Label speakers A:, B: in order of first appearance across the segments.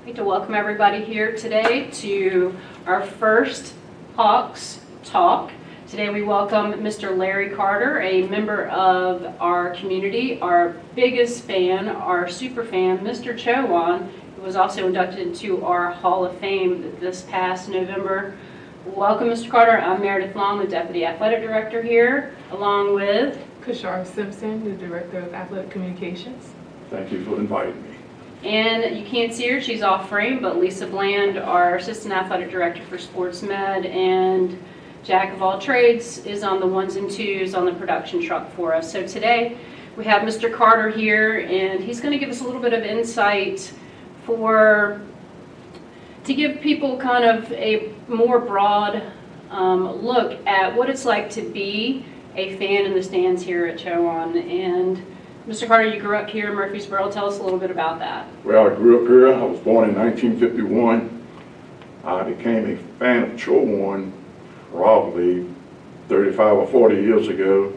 A: I'd like to welcome everybody here today to our first Hawks Talk. Today we welcome Mr. Larry Carter, a member of our community, our biggest fan, our super fan, Mr. Chowan, who was also inducted into our Hall of Fame this past November. Welcome, Mr. Carter. I'm Meredith Long, the Deputy Athletic Director here, along with
B: Kashar Simpson, the Director of Athletic Communications.
C: Thank you for inviting me.
A: And you can't see her, she's off frame, but Lisa Bland, our Assistant Athletic Director for Sports Med, and Jack of all trades is on the ones and twos on the production truck for us. So today we have Mr. Carter here, and he's going to give us a little bit of insight to give people kind of a more broad look at what it's like to be a fan in the stands here at Chowan. And Mr. Carter, you grew up here in Murfreesboro. Tell us a little bit about that.
C: Well, I grew up here. I was born in 1951. I became a fan of Chowan probably 35 or 40 years ago.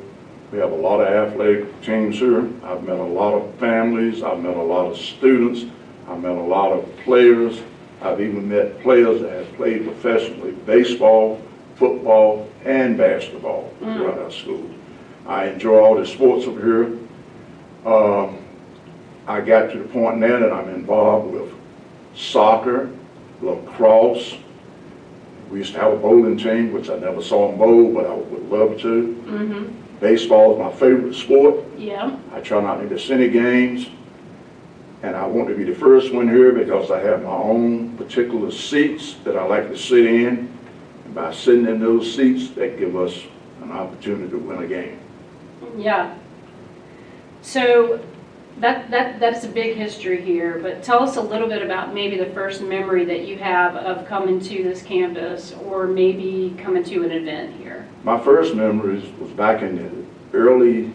C: We have a lot of athletic teams here. I've met a lot of families. I've met a lot of students. I've met a lot of players. I've even met players that have played professionally baseball, football, and basketball throughout our school. I enjoy all the sports over here. I got to the point now that I'm involved with soccer, lacrosse. We used to have a bowling team, which I never saw them bowl, but I would love to. Baseball is my favorite sport.
A: Yeah.
C: I try not to miss any games. And I want to be the first one here because I have my own particular seats that I like to sit in. And by sitting in those seats, that give us an opportunity to win a game.
A: Yeah. So that's a big history here, but tell us a little bit about maybe the first memory that you have of coming to this campus or maybe coming to an event here.
C: My first memories was back in the early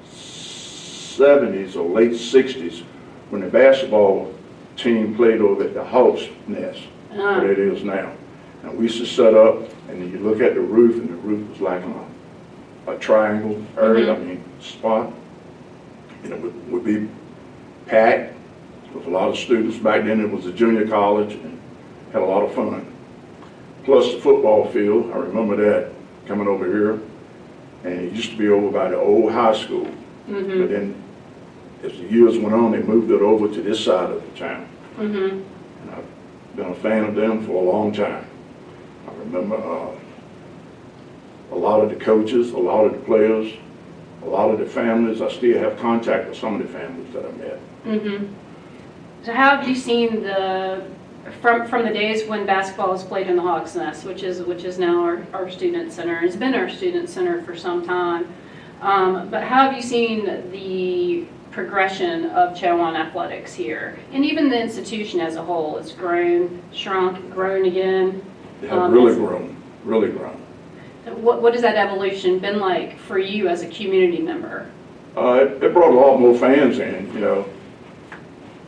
C: 70s or late 60s when the basketball team played over at the Hawks Nest, where it is now. And we used to set up, and then you look at the roof, and the roof was like a triangle area, spot. And it would be packed with a lot of students. Back then it was a junior college and had a lot of fun. Plus the football field, I remember that coming over here. And it used to be over by the old high school. But then as the years went on, they moved it over to this side of the town. And I've been a fan of them for a long time. I remember a lot of the coaches, a lot of the players, a lot of the families. I still have contact with some of the families that I met.
A: So how have you seen from the days when basketball was played in the Hawks Nest, which is now our student center, and it's been our student center for some time, but how have you seen the progression of Chowan athletics here, and even the institution as a whole? It's grown, shrunk, grown again.
C: They have really grown.
A: What has that evolution been like for you as a community member?
C: It brought a lot more fans in, You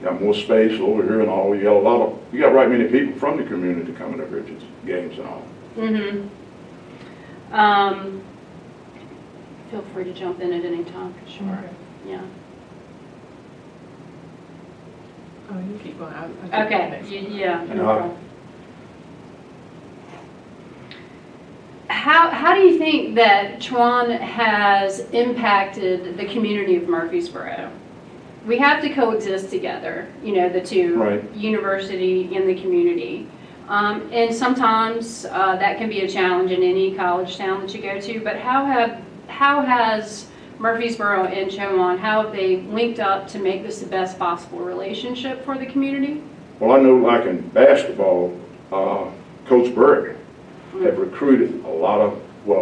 C: got more space over here and all. You got right many people from the community coming over here to games and all.
A: Feel free to jump in at any time. Sure.
B: Okay.
A: Yeah.
B: Oh, you keep going.
A: Okay. Yeah. No problem. How do you think that Chowan has impacted the community of Murfreesboro? We have to coexist together, the two,
C: right.
A: University and the community. And sometimes that can be a challenge in any college town that you go to, but how has Murfreesboro and Chowan, how have they linked up to make this the best possible relationship for the community?
C: Well, I know like in basketball, Coach Burke have recruited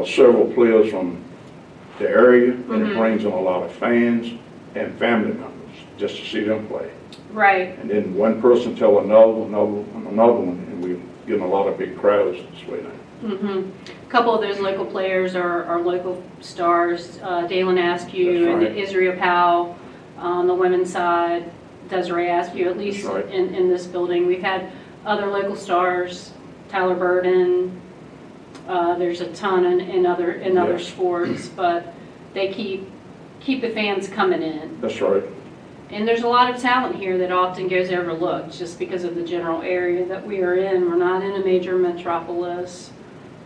C: several players from the area, and it brings in a lot of fans and family members just to see them play.
A: Right.
C: And then one person tell another one, and we're getting a lot of big crowds this way now.
A: A couple of those local players are local stars, Dalen Askew and
C: right.
A: Israel Powell on the women's side, Desiree Askew, at least
C: right.
A: in this building. We've had other local stars, Tyler Burden. There's a ton in other sports, but they keep the fans coming in.
C: That's right.
A: And there's a lot of talent here that often goes overlooked just because of the general area that we are in. We're not in a major metropolis.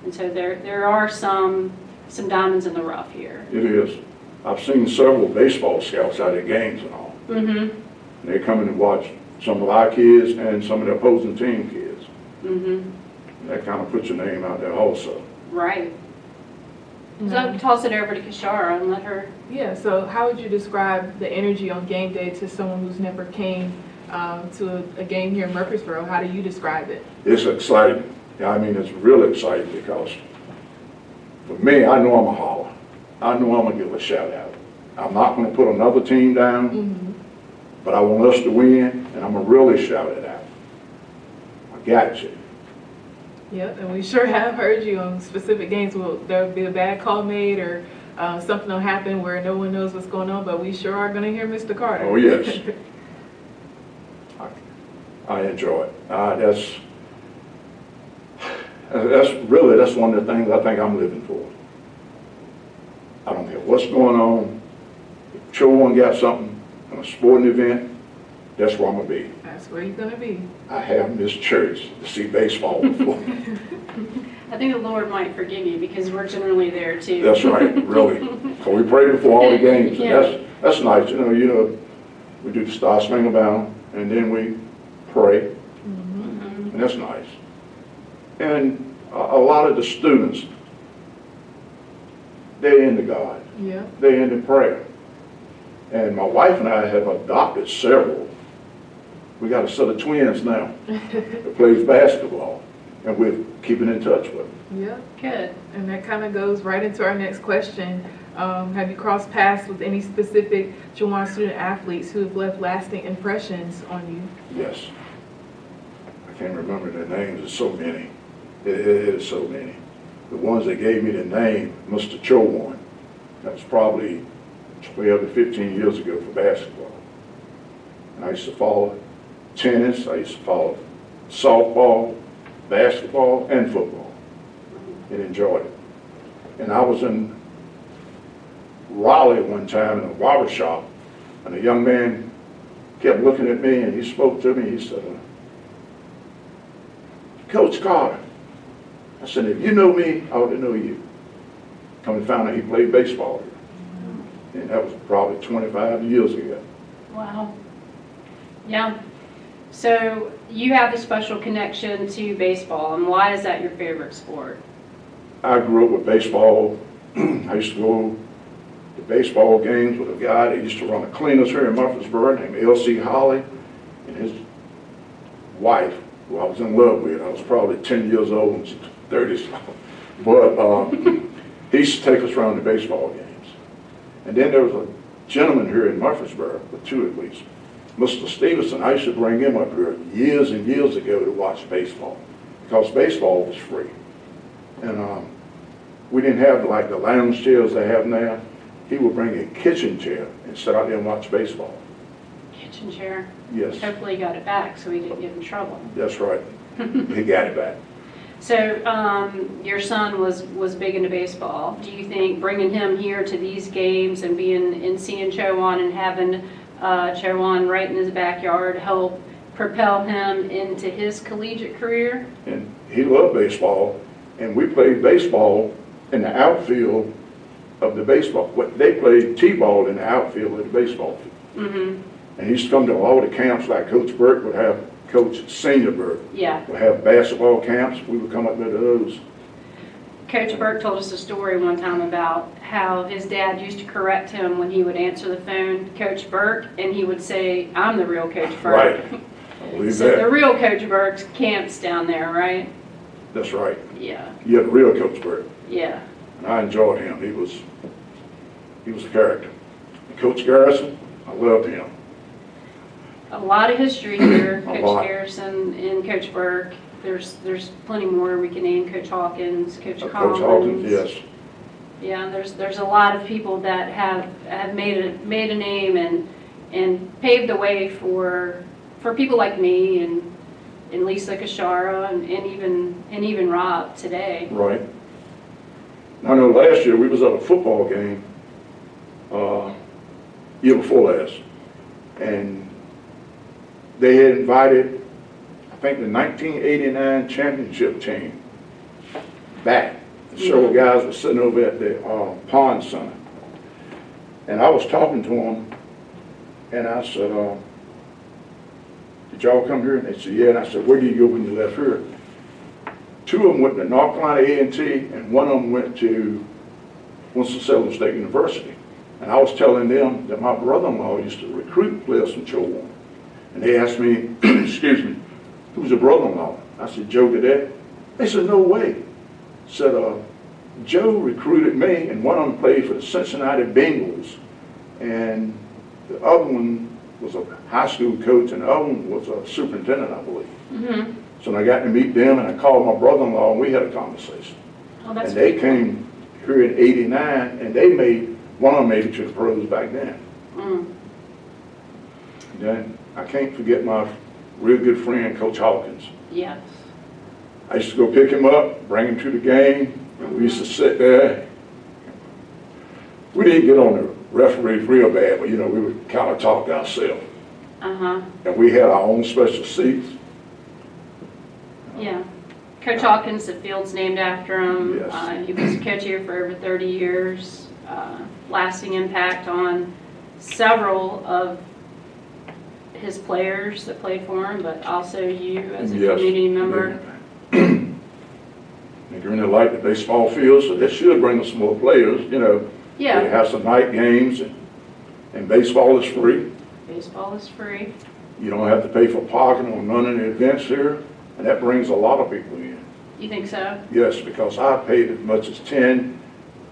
A: And so there are some diamonds in the rough here.
C: It is. I've seen several baseball scouts out at games and all.
A: Mm-hmm.
C: They come in and watch some of our kids and some of the opposing team kids.
A: Mm-hmm.
C: That kind of puts your name out there also.
A: Right. So I'll toss it over to Kishara and let her.
B: Yeah, so how would you describe the energy on game day to someone who's never came to a game here in Murfreesboro? How do you describe it?
C: It's exciting. Yeah, I mean, it's really exciting because for me, I know I'm a holler. I know I'm going to give a shout out. I'm not going to put another team down,
B: Mm-hmm.
C: but I want us to win, and I'm going to really shout it out. I got you.
B: Yep, and we sure have heard you on specific games. Well, there'll be a bad call made or something will happen where no one knows what's going on, but we sure are going to hear Mr. Carter.
C: Oh, yes. I enjoy it. That's one of the things I think I'm living for. I don't care what's going on. If Chowan got something on a sporting event, that's where I'm going to be.
B: That's where you're going to be.
C: I have missed church to see baseball before.
A: I think the Lord might forgive you because we're generally there too.
C: That's right, really. So we pray before all the games, and
A: Yeah.
C: that's nice. You know, we do the Star Spangled Banner, and then we pray,
B: Mm-hmm.
C: and that's nice. And a lot of the students, they're into God.
B: Yeah.
C: They're into prayer. And my wife and I have adopted several. We got a set of twins now that plays basketball, and we're keeping in touch with them.
B: Yeah.
A: Good.
B: And that kind of goes right into our next question. Have you crossed paths with any specific Chowan student athletes who have left lasting impressions on you?
C: Yes. I can't remember their names. There's so many. It is so many. The ones that gave me the name, Mr. Chowan, that was probably 12 to 15 years ago for basketball. And I used to follow tennis. I used to follow softball, basketball, and football, and enjoyed it. And I was in Raleigh one time in a barber shop, and a young man kept looking at me, and he spoke to me. He said, "Coach Carter." I said, "If you know me, I ought to know you." Come to find out he played baseball here. And that was probably 25 years ago.
A: Wow. Yeah. So you have a special connection to baseball, and why is that your favorite sport?
C: I grew up with baseball. I used to go to baseball games with a guy that used to run the cleaners here in Murfreesboro named L.C. Holly, and his wife, who I was in love with. I was probably 10 years old and she's 30. But he used to take us around to baseball games. And then there was a gentleman here in Murfreesboro, with two at least, Mr. Stevenson. I used to bring him up here years and years ago to watch baseball because baseball was free. And we didn't have like the lounge chairs they have now. He would bring a kitchen chair and sit out there and watch baseball.
A: Kitchen chair.
C: Yes,
A: Hopefully he got it back so he didn't get in trouble.
C: that's right. He got it back.
A: So your son was big into baseball. Do you think bringing him here to these games and seeing Chowan and having Chowan right in his backyard help propel him into his collegiate career?
C: And he loved baseball, and we played baseball in the outfield of the baseball. They played t-ball in the outfield of the baseball field.
A: Mm-hmm.
C: And he used to come to all the camps like Coach Burke would have. Coach Senior Burke
A: Yeah.
C: would have basketball camps. We would come up to those.
A: Coach Burke told us a story one time about how his dad used to correct him when he would answer the phone, Coach Burke, and he would say, "I'm the real Coach Burke."
C: Right. I believe
A: So the
C: that.
A: real Coach Burke's camps down there, right?
C: That's right.
A: Yeah.
C: You had the real Coach Burke.
A: Yeah.
C: And I enjoyed him. He was a character. And Coach Garrison, I loved him.
A: A lot of history here,
C: A
A: Coach
C: lot.
A: Garrison and Coach Burke. There's plenty more we can name. Coach Hawkins, Coach Collins.
C: Coach Hawkins, yes.
A: Yeah, there's a lot of people that have made a name and paved the way for people like me and Lisa Kashara and even Rob today.
C: Right. I know last year we was at a football game, year before last, And they had invited, I think, the 1989 championship team back. Several guys were sitting over at the Pond Center. And I was talking to them, and I said, did y'all come here? And they said, yeah. And I said, where did you go when you left here? Two of them went to North Carolina A&T, and one of them went to Winston-Salem State University. And I was telling them that my brother-in-law used to recruit players from Chowan. And they asked me, excuse me, who's your brother-in-law? I said, Joe Cadet. They said, no way. Said, Joe recruited me, and one of them played for the Cincinnati Bengals, and the other one was a high school coach, and the other one was a superintendent, I believe.
A: Mm-hmm.
C: So I got to meet them, and I called my brother-in-law, and we had a conversation.
A: Oh, that's
C: And they
A: pretty
C: came here in '89, and they made, one of them made it to the pros back then.
A: cool.
C: Then I can't forget my real good friend, Coach Hawkins.
A: Yes.
C: I used to go pick him up, bring him to the game, and we used to sit there. We didn't get on the referees real bad, but you know, we would kind of talk ourselves.
A: Uh-huh.
C: And we had our own special seats.
A: Yeah. Coach Hawkins, the field's named after him.
C: Yes.
A: He was a coach here for over 30 years. Lasting impact on several of his players that played for him, but also you as a
C: Yes.
A: community member.
C: They really like the baseball field, so they should bring us some more players, you know. They
A: Yeah,
C: have some night games, and baseball is free.
A: baseball is free.
C: You don't have to pay for parking on none of the events here, and that brings a lot of people in.
A: You think so?
C: Yes, because I paid as much as $10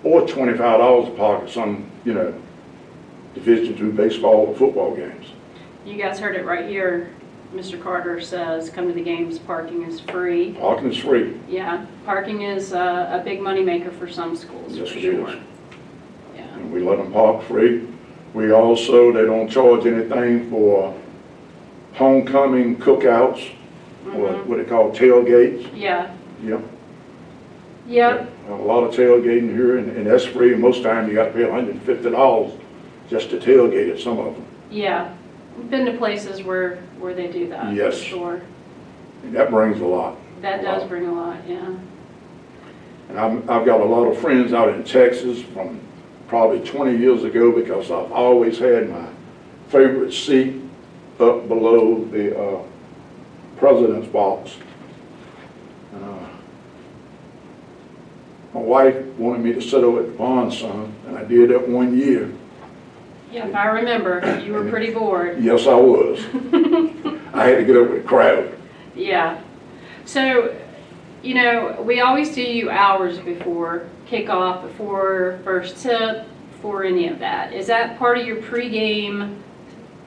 C: or $25 a park at some, you know, Division II baseball or football games.
A: You guys heard it right here. Mr. Carter says, come to the games, parking is free.
C: Parking is free.
A: Yeah, parking is a big moneymaker for some schools,
C: Yes,
A: for
C: it
A: sure.
C: is.
A: Yeah.
C: And we let them park free. We also, they don't charge anything for homecoming cookouts, or
A: Mhm.
C: what they call tailgates.
A: Yeah,
C: Yep.
A: yep,
C: A lot of tailgating here, and that's free. And most times you got to pay $150 just to tailgate at some of them.
A: yeah. We've been to places where they do that, for
C: Yes.
A: sure.
C: And that brings a lot.
A: That does bring a lot, yeah.
C: And I've got a lot of friends out in Texas from probably 20 years ago, because I've always had my favorite seat up below the president's box. My wife wanted me to sit over at the Pond Center, and I did that one year.
A: Yeah, if I remember, you were pretty bored.
C: Yes, I was. I had to get up with the crowd.
A: Yeah. So, you know, we always do you hours before kickoff, before first tip, before any of that. Is that part of your pregame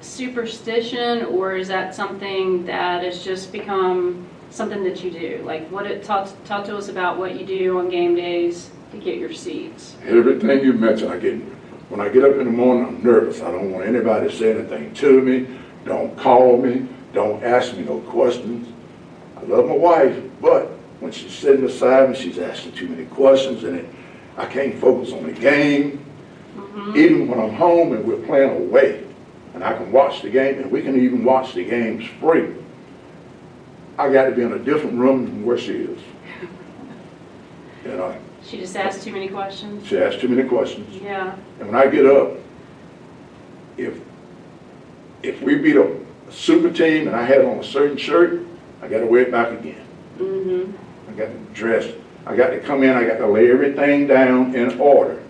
A: superstition, or is that something that has just become something that you do? Like, talk to us about what you do on game days to get your seats.
C: Everything you mentioned, when I get up in the morning, I'm nervous. I don't want anybody to say anything to me. Don't call me. Don't ask me no questions. I love my wife, but when she's sitting beside me, she's asking too many questions, and I can't focus on the game.
A: Mm-hmm.
C: Even when I'm home and we're playing away, and I can watch the game, and we can even watch the games free, I got to be in a different room than where she is. You know,
A: She just asked too many questions?
C: she asks too many questions.
A: Yeah.
C: And when I get up, if we beat a super team and I had on a certain shirt, I got to wear it back again.
A: Mm-hmm.
C: I got to dress. I got to come in. I got to lay everything down in order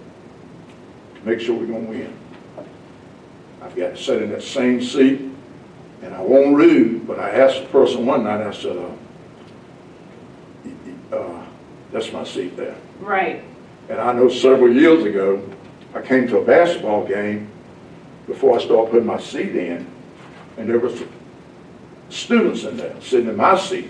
C: to make sure we're going to win. I've got to sit in that same seat, and I won't rude, but I asked the person one night, I said, that's my seat there.
A: Right.
C: And I know several years ago, I came to a basketball game before I started putting my seat in, and there was students in there sitting in my seat.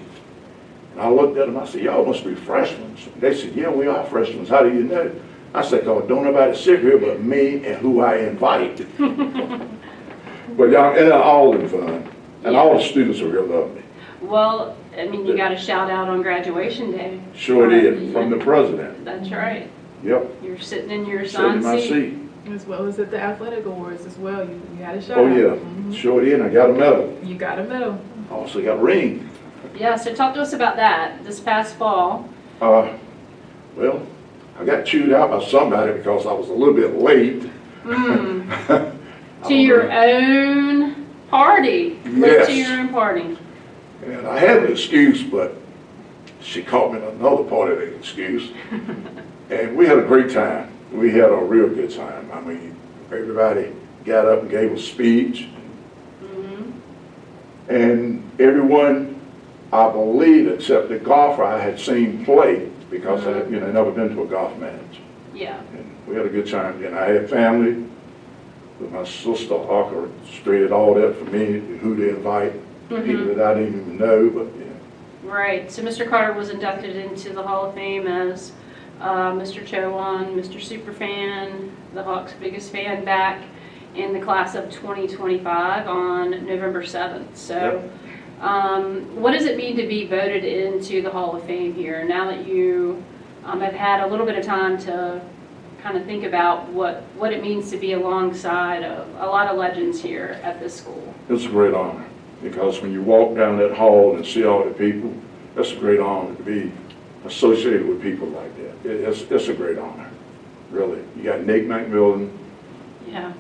C: And I looked at them, I said, y'all must be freshmen. They said, yeah, we are freshmen. How do you know? I said, "Cause don't nobody sit here but me and who I invite." But y'all, and all in fun. And all the students are real lovely.
A: Well, I mean, you got a shout out on graduation day.
C: Sure did, from the president.
A: That's right.
C: Yep,
A: You're sitting in your
C: sitting in
A: assigned
C: my
A: seat.
C: seat.
B: As well as at the athletic awards as well. You had a shout
C: Oh,
B: out.
C: yeah,
B: Mhm.
C: sure did, and I got a medal.
B: You got a medal.
C: Also got a ring.
A: Yeah, so talk to us about that this past fall.
C: Well, I got chewed out by somebody because I was a little bit late.
A: To your own party. Late to
C: Yes.
A: your own party.
C: And I had an excuse, but she caught me in another part of the excuse. And we had a great time. We had a real good time. I mean, everybody got up and gave a speech. And everyone, I believe, except the golfer I had seen play, because I had, never been to a golf match.
A: Yeah.
C: And we had a good time. And I had family, with my sister orchestrated all that for me, who to invite, people that I didn't even know, but yeah.
A: Right. So Mr. Carter was inducted into the Hall of Fame as Mr. Chowan, Mr. Superfan, the Hawks' biggest fan, back in the class of 2025 on November 7th. So what does it mean to be voted into the Hall of Fame here now that you have had a little bit of time to kind of think about what it means to be alongside of a lot of legends here at this school?
C: It's a great honor, because when you walk down that hall and see all the people, that's a great honor to be associated with people like that. It's a great honor, really. You got Nate McMillan,
A: Yeah.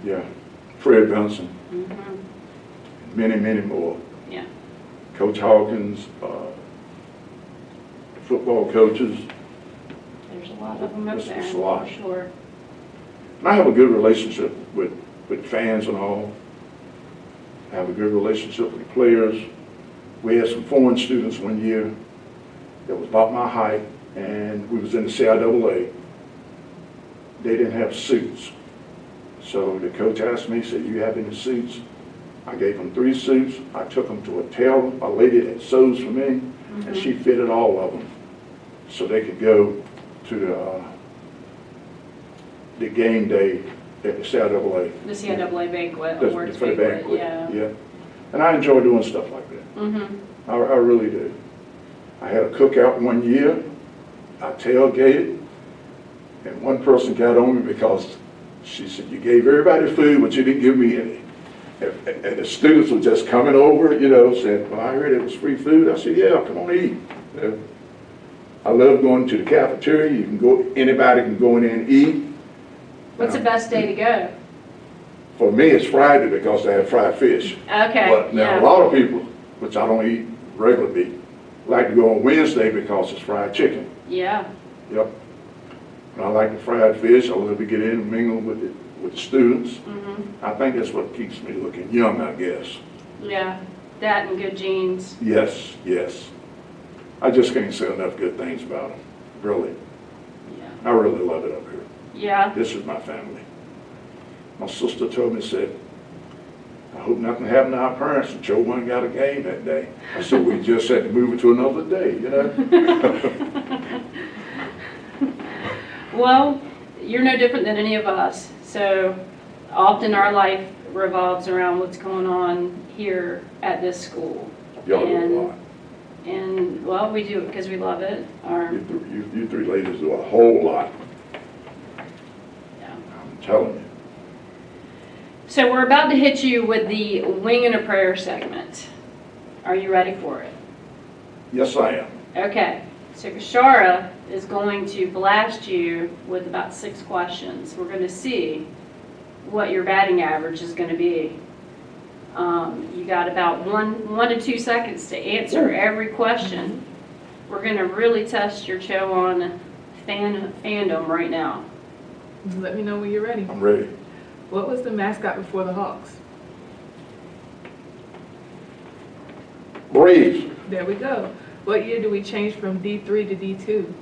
C: Fred Benson,
A: Mm-hmm.
C: and many, many more.
A: Yeah.
C: Coach Hawkins, football coaches.
A: There's a lot of them up
C: It's
A: there,
C: a lot.
A: for sure.
C: And I have a good relationship with fans and all. I have a good relationship with the players. We had some foreign students one year that was about my height, and we was in the CIAA. They didn't have suits. So the coach asked me, he said, "You have any suits?" I gave them 3 suits. I took them to a tailor, a lady that sews for me, and she fitted all of them so they could go to the game day at the CIAA.
A: The CIAA banquet,
C: For
A: awards
C: the
A: banquet,
C: banquet,
A: yeah.
C: And I enjoy doing stuff like that.
A: Mm-hmm.
C: I really do. I had a cookout one year. I tailgated, and one person got on me because she said, "You gave everybody food, but you didn't give me any." And the students were just coming over, saying, "Well, I heard it was free food." I said, "Yeah, come on, eat." I love going to the cafeteria. You can go, anybody can go in there and eat.
A: What's the best day to go?
C: For me, it's Friday because I have fried fish.
A: Okay,
C: But now a lot of people, which I don't eat regular meat, like to go on Wednesday because it's fried chicken.
A: Yeah.
C: Yep. And I like the fried fish. I love to get in and mingle with the students.
A: Mm-hmm.
C: I think that's what keeps me looking young, I guess.
A: Yeah. That and good genes.
C: Yes, yes. I just can't say enough good things about them. Really.
A: Yeah.
C: I really love it up here.
A: Yeah.
C: This is my family. My sister told me, said, "I hope nothing happened to our parents and Chowan got a game that day." I said, "We just had to move it to another day,
A: Well, you're no different than any of us. So often our life revolves around what's going on here at this school.
C: Y'all do a lot.
A: And well, we do it because we love it.
C: You 3 ladies do a whole lot.
A: Yeah.
C: I'm telling you.
A: So we're about to hit you with the wing and a prayer segment. Are you ready for it?
C: Yes, I am.
A: Okay. So Kashara is going to blast you with about 6 questions. We're going to see what your batting average is going to be. You got about 1 to 2 seconds to answer every question. We're going to really test your Chowan fandom right now.
B: Let me know when you're ready.
C: I'm ready.
B: What was the mascot before the Hawks?
C: Braves.
B: There we go. What year did we change from D3 to D2?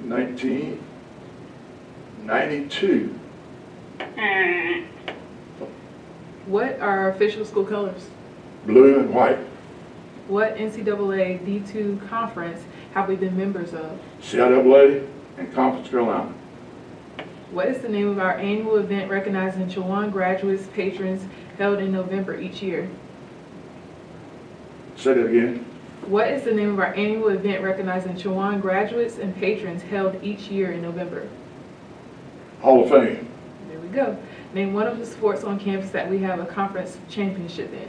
C: 1992.
B: What are our official school colors?
C: Blue and white.
B: What NCAA D2 conference have we been members of?
C: CIAA and Conference Carolina.
B: What is the name of our annual event recognizing Chowan graduates, patrons, held in November each year?
C: Say that again.
B: What is the name of our annual event recognizing Chowan graduates and patrons held each year in November?
C: Hall of Fame.
B: There we go. Name one of the sports on campus that we have a conference championship in.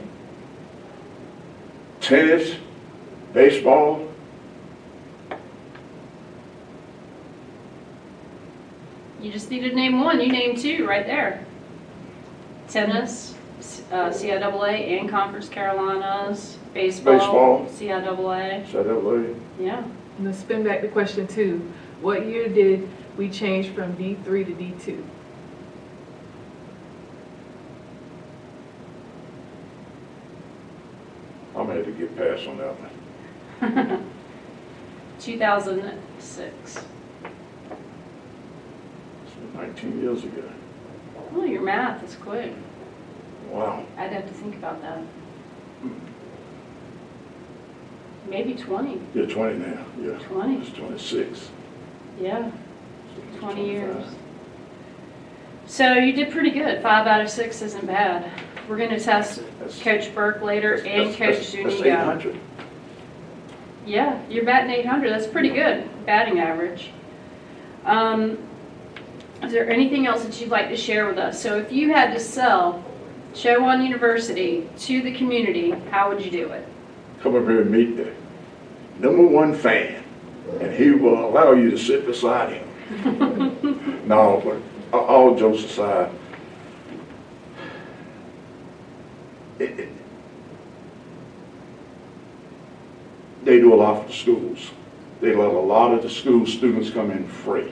C: Tennis, baseball,
A: You just need to name one. You named two right there. Tennis, CIAA and Conference Carolinas. Baseball, CIAA.
C: CIAA.
A: Yeah.
B: And let's spin back the question too. What year did we change from D3 to D2?
C: I'm gonna have to get past on that one.
A: 2006.
C: It's 19 years ago.
A: Oh, your math is quick.
C: Wow.
A: I'd have to think about that. Maybe 20.
C: You're 20 now, yeah.
A: 20.
C: It's 26.
A: Yeah,
C: So it's
A: 20 years.
C: 25.
A: So you did pretty good. 5 out of 6 isn't bad. We're going to test
C: That's-
A: Coach Burke later and Coach
C: That's
A: Zuniga.
C: 800.
A: Yeah, you're batting 800. That's pretty good batting average. Is there anything else that you'd like to share with us? So if you had to sell Chowan University to the community, how would you do it?
C: Come up here and meet the #1 fan, and he will allow you to sit beside him. No, but all jokes aside, they do a lot for the schools. They let a lot of the school students come in free.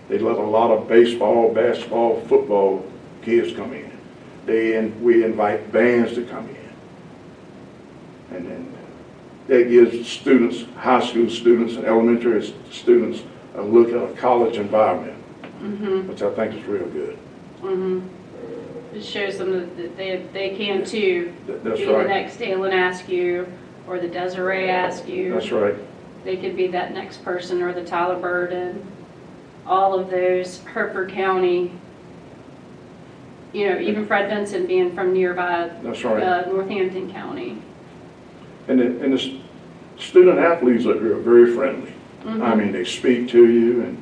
C: They let a lot of baseball, basketball, football kids come in. We invite bands to come in. And then that gives students, high school students and elementary students, a look at a college environment, which I think is real good.
A: It shows them that they can too.
C: That's
A: Be the
C: right.
A: next Dalen Askew or the Desiree Askew.
C: That's right.
A: They could be that next person or the Tyler Burden. All of those Hertford County, even Fred Benson being from nearby
C: That's right.
A: Northampton County.
C: And the student athletes are very friendly. I mean, they speak to you, and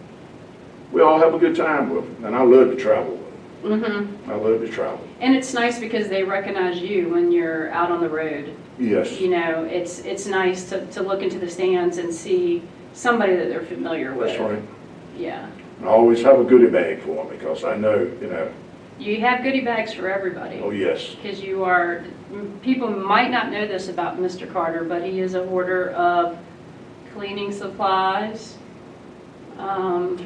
C: we all have a good time with them. And I love to travel with them. I love to travel.
A: And it's nice because they recognize you when you're out on the road.
C: Yes.
A: It's nice to look into the stands and see somebody that they're familiar with.
C: That's right.
A: Yeah.
C: I always have a goodie bag for them because I know,
A: You have goodie bags for everybody.
C: oh yes.
A: Because people might not know this about Mr. Carter, but he is a hoarder of cleaning supplies, hand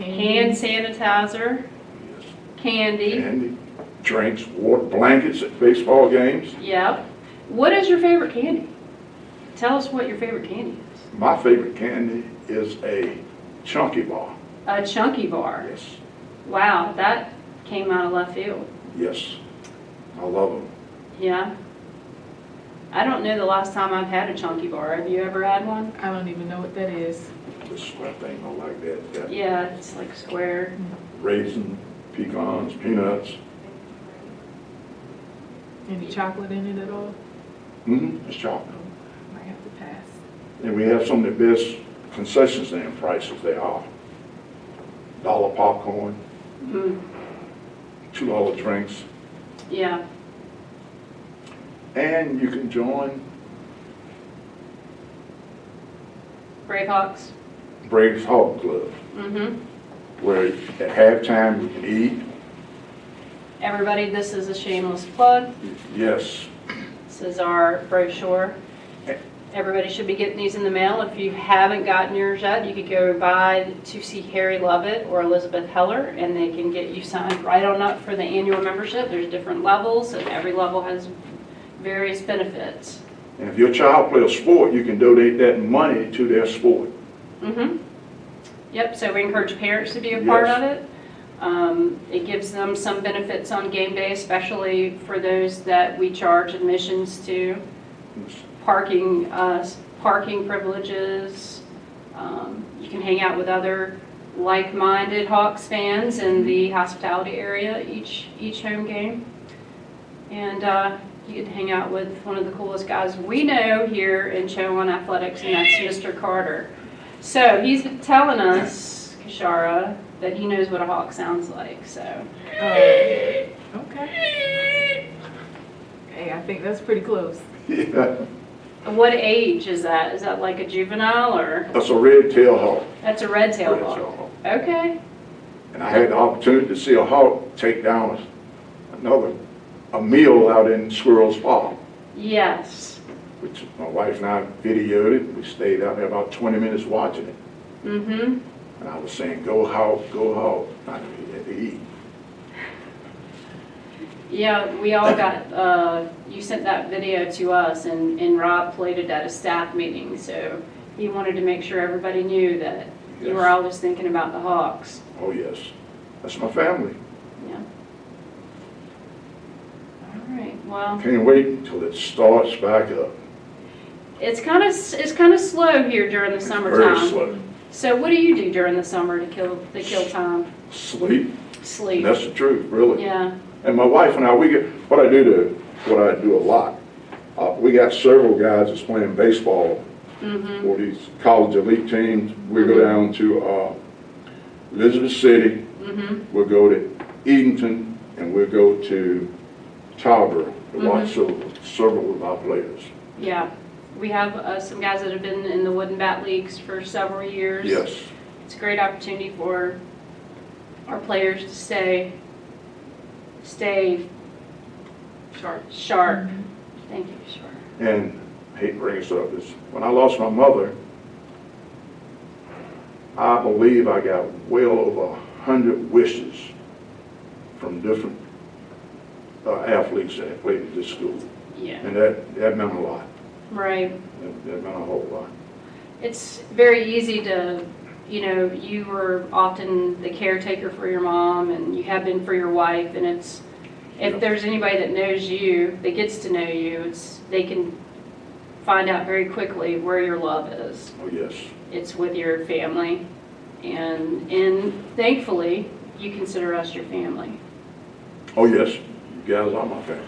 A: sanitizer,
C: Yes.
A: candy.
C: Candy, drinks, water, blankets at baseball games.
A: Yep. What is your favorite candy? Tell us what your favorite candy is.
C: My favorite candy is a chunky bar.
A: A chunky bar.
C: Yes.
A: Wow, that came out of left field.
C: Yes. I love them.
A: Yeah. I don't know the last time I've had a chunky bar. Have you ever had one?
B: I don't even know what that is.
C: The square thing, I like that. Got
A: Yeah, it's like square.
C: raisin, pecans, peanuts.
B: Any chocolate in it at all?
C: It's chocolate.
B: Might have to pass.
C: And we have some of the best concession stand prices they are. $1 popcorn, $2 drinks,
A: Yeah.
C: and you can join
A: Bravefox.
C: Braves Hog Club, where at halftime you can eat.
A: Everybody, this is a shameless plug.
C: Yes.
A: This is our brochure. Everybody should be getting these in the mail. If you haven't gotten yours yet, you could go by to see Harry Lovett or Elizabeth Heller, and they can get you signed right on up for the annual membership. There's different levels, and every level has various benefits.
C: And if your child plays a sport, you can donate that money to their sport.
A: Yep, so we encourage parents to be a part
C: Yes.
A: of it. It gives them some benefits on game day, especially for those that we charge admissions to. Parking privileges. You can hang out with other like-minded Hawks fans in the hospitality area each home game. And you get to hang out with one of the coolest guys we know here in Chowan Athletics, and that's Mr. Carter. So he's telling us, Kashara, that he knows what a hawk sounds like, so.
B: Okay. Hey, I think that's pretty close.
C: Yeah,
A: What age is that? Is that like a juvenile or?
C: that's a red-tailed hawk.
A: That's a red-tailed hawk.
C: Red-tailed hawk.
A: Okay.
C: And I had the opportunity to see a hawk take down a meal out in Squirrel's Farm,
A: Yes.
C: which my wife and I videoed it. We stayed out there about 20 minutes watching it.
A: Mm-hmm.
C: And I was saying, go hawk, go hawk. I had to eat.
A: Yeah, we all got, you sent that video to us, and Rob played it at a staff meeting, so he wanted to make sure everybody knew that you were
C: Yes.
A: always thinking about the Hawks.
C: Oh, yes. That's my family.
A: Yeah. All right, well,
C: Can't wait until it starts back up.
A: it's kind of slow here during the summertime.
C: Very slow.
A: So what do you do during the summer to kill time?
C: Sleep.
A: Sleep.
C: And that's the truth, really.
A: Yeah.
C: And my wife and I, what I do a lot. We got several guys that's playing baseball
A: Mm-hmm.
C: for these college elite teams. We go down to Elizabeth City.
A: Mm-hmm.
C: We'll go to Edenton, and we'll go to Tarboro to watch several of our players.
A: Yeah. We have some guys that have been in the Wooden Bat Leagues for several years.
C: Yes.
A: It's a great opportunity for our players to stay sharp. Thank you, sharp.
C: And I hate to bring this up, is when I lost my mother, I believe I got well over 100 wishes from different athletes that had played at this school.
A: Yeah.
C: And that meant a lot.
A: Right.
C: That meant a whole lot.
A: It's very easy to, you were often the caretaker for your mom, and you have been for your wife, and if there's anybody that knows you, that gets to know you, they can find out very quickly where your love is.
C: Oh, yes.
A: It's with your family, and thankfully, you consider us your family.
C: Oh, yes. You guys are my family.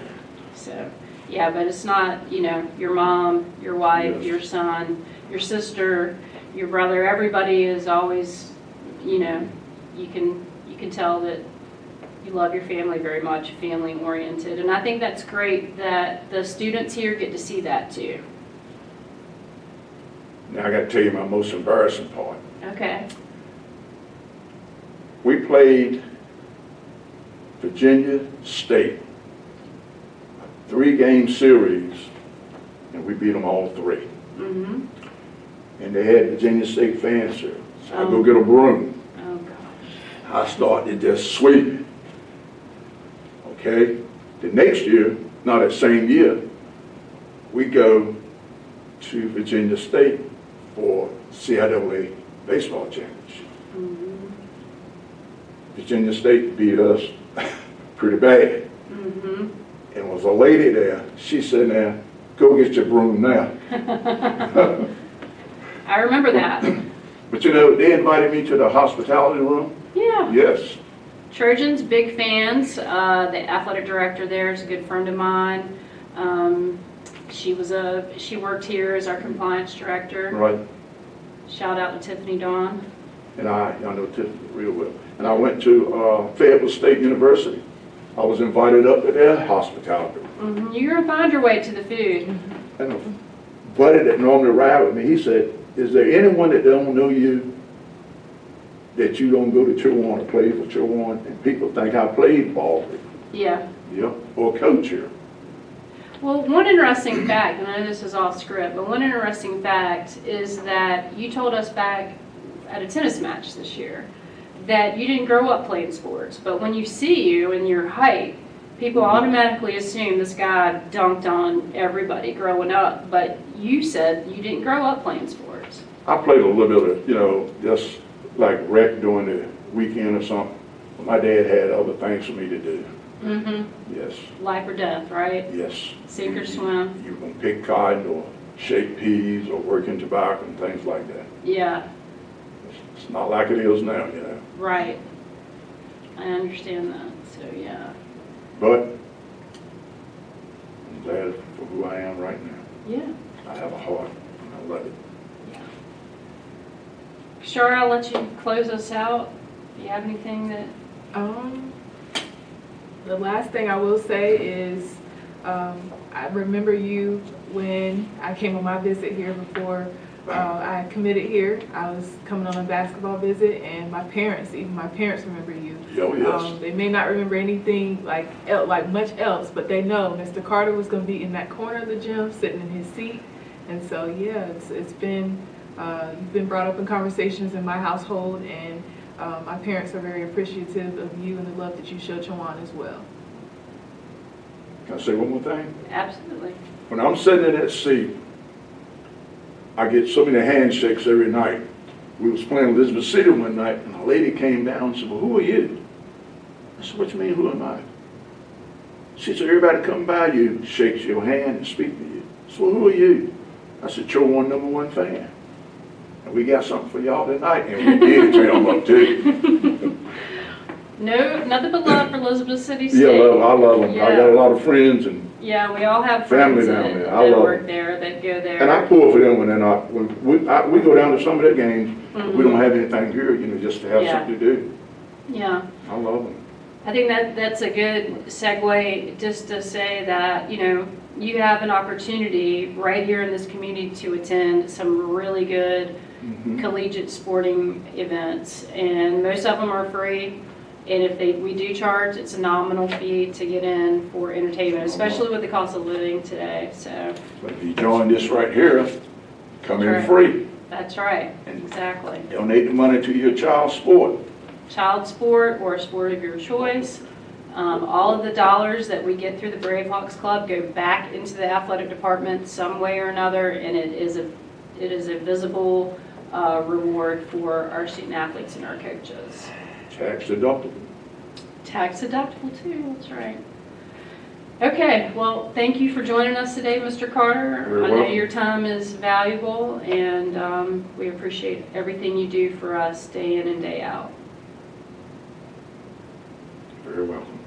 A: So, yeah, but it's not, your mom, your wife,
C: Yes.
A: your son, your sister, your brother, everybody is always, you can tell that you love your family very much, family oriented. And I think that's great that the students here get to see that too.
C: Now I got to tell you my most embarrassing part.
A: Okay.
C: We played Virginia State, a 3-game series, and we beat them all 3.
A: Mm-hmm.
C: And they had Virginia State fans here. So I go get a broom.
A: Oh, gosh.
C: I started just sweeping. Okay? The next year, not that same year, we go to Virginia State for CIAA baseball championship.
A: Mm-hmm.
C: Virginia State beat us pretty bad.
A: Mm-hmm.
C: And was a lady there. She said, now, go get your broom now.
A: I remember that.
C: But they invited me to the hospitality room.
A: Yeah.
C: Yes.
A: Trojans, big fans. The athletic director there is a good friend of mine. She worked here as our compliance director.
C: Right.
A: Shout out to Tiffany Dawn.
C: And I know Tiffany real well. And I went to Fayetteville State University. I was invited up to their hospitality room.
A: Mm-hmm. You're gonna find your way to the food.
C: And a buddy that normally ride with me, he said, is there anyone that don't know you that you don't go to Chowan or play for Chowan, and people think I played ball here?
A: Yeah.
C: Yeah, or coach here.
A: Well, one interesting fact, and I know this is off script, but one interesting fact is that you told us back at a tennis match this year that you didn't grow up playing sports, but when you see you and your height, people automatically assume this guy dunked on everybody growing up, but you said you didn't grow up playing sports.
C: I played a little bit of, just like rec during the weekend or something. But my dad had other things for me to do.
A: Mm-hmm.
C: Yes.
A: Life or death, right?
C: Yes.
A: Sink or swim.
C: You can pick cotton or shake peas or work in tobacco and things like that.
A: Yeah,
C: It's not like it is now,
A: right. I understand that, so yeah.
C: But I'm glad for who I am right now.
A: Yeah.
C: I have a heart, and I love it.
A: Yeah. Shar, I'll let you close us out. Do you have anything that?
B: The last thing I will say is, I remember you when I came on my visit here before I committed here. I was coming on a basketball visit, and even my parents remember you.
C: Oh, yes.
B: They may not remember anything like much else, but they know Mr. Carter was going to be in that corner of the gym, sitting in his seat. And so, yeah, it's been, you've been brought up in conversations in my household, and my parents are very appreciative of you and the love that you show Chowan as well.
C: Can I say one more thing?
A: Absolutely.
C: When I'm sitting in that seat, I get so many handshakes every night. We was playing Elizabeth City one night, and a lady came down and said, well, who are you? I said, what you mean, who am I? She said, everybody come by you, shakes your hand and speak to you. I said, well, who are you? I said, Chowan #1 fan. And we got something for y'all tonight, and we did tell them up too.
A: No, nothing but love for Elizabeth City
C: Yeah,
A: State.
C: I love them.
A: Yeah.
C: I got a lot of friends, and
A: Yeah, we all have
C: Family
A: friends
C: down
A: that,
C: there. I
A: that
C: love
A: work
C: it.
A: there, that go there.
C: and I pull for them when they're not. When we go down to some of their games, but we don't have anything here, just to have
A: Yeah.
C: something to do.
A: Yeah.
C: I love them.
A: I think that's a good segue just to say that, you have an opportunity right here in this community to attend some really good collegiate sporting events, and most of them are free. And if we do charge, it's a nominal fee to get in for entertainment, especially with the cost of living today. So
C: But if you join this right here, come in
A: Right.
C: free.
A: that's right, exactly.
C: Donate the money to your child's sport.
A: Child sport or a sport of your choice. All of the dollars that we get through the Brave Hawks Club go back into the athletic department some way or another, and it is a visible reward for our student athletes and our coaches.
C: Tax deductible.
A: Tax deductible too, that's right. Okay, well, thank you for joining us today, Mr. Carter.
C: You're
A: I know
C: welcome.
A: your time is valuable, and we appreciate everything you do for us day in and day out.
C: Very welcome.